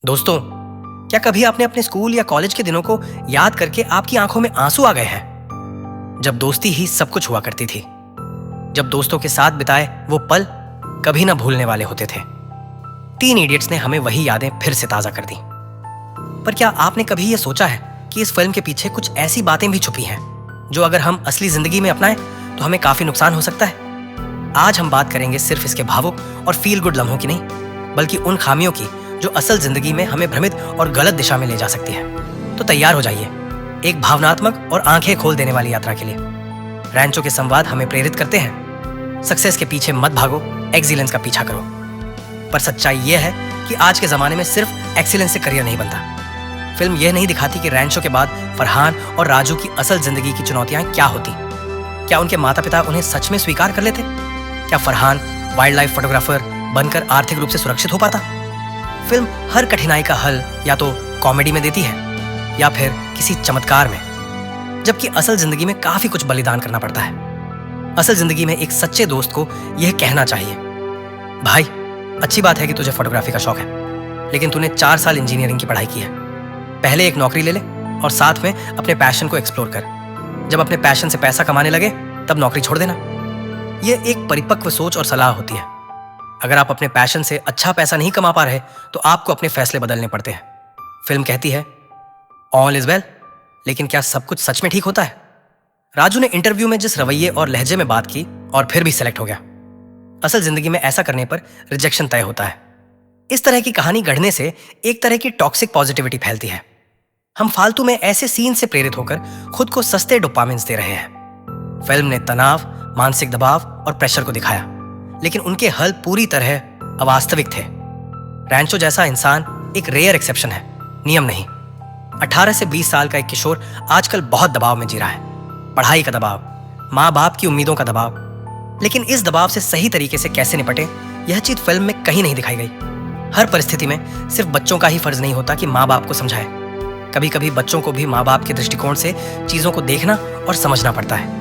दोस्तों, क्या कभी आपने अपने स्कूल या कॉलेज के दिनों को याद करके आपकी आंखों में आंसू आ गए हैं? जब दोस्ती ही सब कुछ हुआ करती थी, जब दोस्तों के साथ बिताए वो पल कभी ना भूलने वाले होते थे। तीन इडियट्स ने हमें वही यादें फिर से ताजा कर दी। पर क्या आपने कभी ये सोचा है कि इस फिल्म के पीछे कुछ ऐसी बातें भी छुपी हैं जो अगर हम असली जिंदगी में अपनाएं तो हमें काफी नुकसान हो सकता है? आज हम बात करेंगे सिर्फ इसके भावुक और फील गुड लम्हों की नहीं, बल्कि उन खामियों की जो असल जिंदगी में हमें भ्रमित और गलत दिशा में ले जा सकती है। तो तैयार हो जाइए एक भावनात्मक और आंखें खोल देने वाली यात्रा के लिए। रैंचो के संवाद हमें प्रेरित करते हैं, सक्सेस के पीछे मत भागो, एक्सीलेंस का पीछा करो। पर सच्चाई यह है कि आज के जमाने में सिर्फ एक्सीलेंस से करियर नहीं बनता। फिल्म यह नहीं दिखाती कि रैंचो के बाद फरहान और राजू की असल जिंदगी की चुनौतियां क्या होती। क्या उनके माता पिता उन्हें सच में स्वीकार कर लेते? क्या फरहान वाइल्ड लाइफ फोटोग्राफर बनकर आर्थिक रूप से सुरक्षित हो पाता? फिल्म हर कठिनाई का हल या तो कॉमेडी में देती है या फिर किसी चमत्कार में, जबकि असल जिंदगी में काफी कुछ बलिदान करना पड़ता है। असल जिंदगी में एक सच्चे दोस्त को यह कहना चाहिए, भाई अच्छी बात है कि तुझे फोटोग्राफी का शौक है, लेकिन तूने 4 साल इंजीनियरिंग की पढ़ाई की है। पहले एक नौकरी ले ले और साथ में अपने पैशन को एक्सप्लोर कर। जब अपने पैशन से पैसा कमाने लगे तब नौकरी छोड़ देना। यह एक परिपक्व सोच और सलाह होती है। अगर आप अपने पैशन से अच्छा पैसा नहीं कमा पा रहे तो आपको अपने फैसले बदलने पड़ते हैं। फिल्म कहती है ऑल इज वेल, लेकिन क्या सब कुछ सच में ठीक होता है? राजू ने इंटरव्यू में जिस रवैये और लहजे में बात की और फिर भी सिलेक्ट हो गया। असल जिंदगी में ऐसा करने पर रिजेक्शन तय होता है। इस तरह की कहानी गढ़ने से एक तरह की टॉक्सिक पॉजिटिविटी फैलती है। हम फालतू में ऐसे सीन से प्रेरित होकर खुद को सस्ते डोपामिन्स दे रहे हैं। फिल्म ने तनाव, मानसिक दबाव और प्रेशर को दिखाया, लेकिन उनके हल पूरी तरह अवास्तविक थे। रैंचो जैसा इंसान एक रेयर एक्सेप्शन है, नियम नहीं। 18 से 20 साल का एक किशोर आजकल बहुत दबाव में जी रहा है। पढ़ाई का दबाव, माँ बाप की उम्मीदों का दबाव। लेकिन इस दबाव से सही तरीके से कैसे निपटे, यह चीज फिल्म में कहीं नहीं दिखाई गई। हर परिस्थिति में सिर्फ बच्चों का ही फर्ज नहीं होता कि माँ बाप को समझाए। कभी कभी बच्चों को भी माँ बाप के दृष्टिकोण से चीजों को देखना और समझना पड़ता है।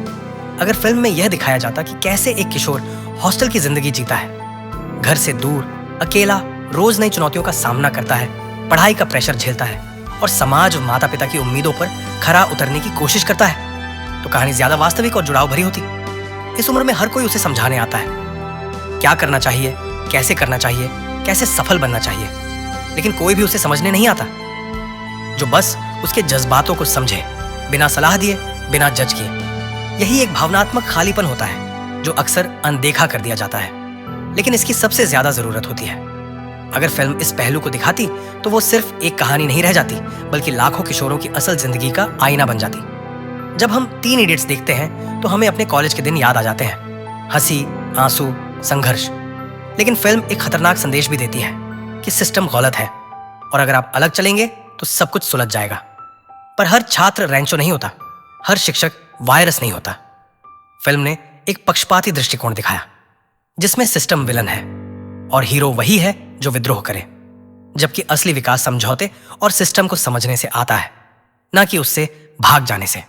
अगर फिल्म में यह दिखाया जाता कि कैसे एक किशोर हॉस्टल की जिंदगी जीता है, घर से दूर, अकेला, रोज नई चुनौतियों का सामना करता है, पढ़ाई का प्रेशर झेलता है और समाज और माता पिता की उम्मीदों पर खरा उतरने की कोशिश करता है, तो कहानी ज्यादा वास्तविक और जुड़ाव भरी होती। इस उम्र में हर कोई उसे समझाने आता है, क्या करना चाहिए, कैसे करना चाहिए, कैसे सफल बनना चाहिए, लेकिन कोई भी उसे समझने नहीं आता, जो बस उसके जज्बातों को समझे, बिना सलाह दिए, बिना जज किए। यही एक भावनात्मक खालीपन होता है जो अक्सर अनदेखा कर दिया जाता है, लेकिन इसकी सबसे ज्यादा जरूरत होती है। अगर फिल्म इस पहलू को दिखाती तो वो सिर्फ एक कहानी नहीं रह जाती, बल्कि लाखों किशोरों की असल जिंदगी का आईना बन जाती। जब हम तीन इडियट्स देखते हैं तो हमें अपने कॉलेज के दिन याद आ जाते हैं, हंसी, आंसू, संघर्ष। लेकिन फिल्म एक खतरनाक संदेश भी देती है कि सिस्टम गलत है और अगर आप अलग चलेंगे तो सब कुछ सुलझ जाएगा। पर हर छात्र रैंचो नहीं होता, हर शिक्षक वायरस नहीं होता। फिल्म ने एक पक्षपाती दृष्टिकोण दिखाया, जिसमें सिस्टम विलन है और हीरो वही है जो विद्रोह करे, जबकि असली विकास समझौते और सिस्टम को समझने से आता है, ना कि उससे भाग जाने से।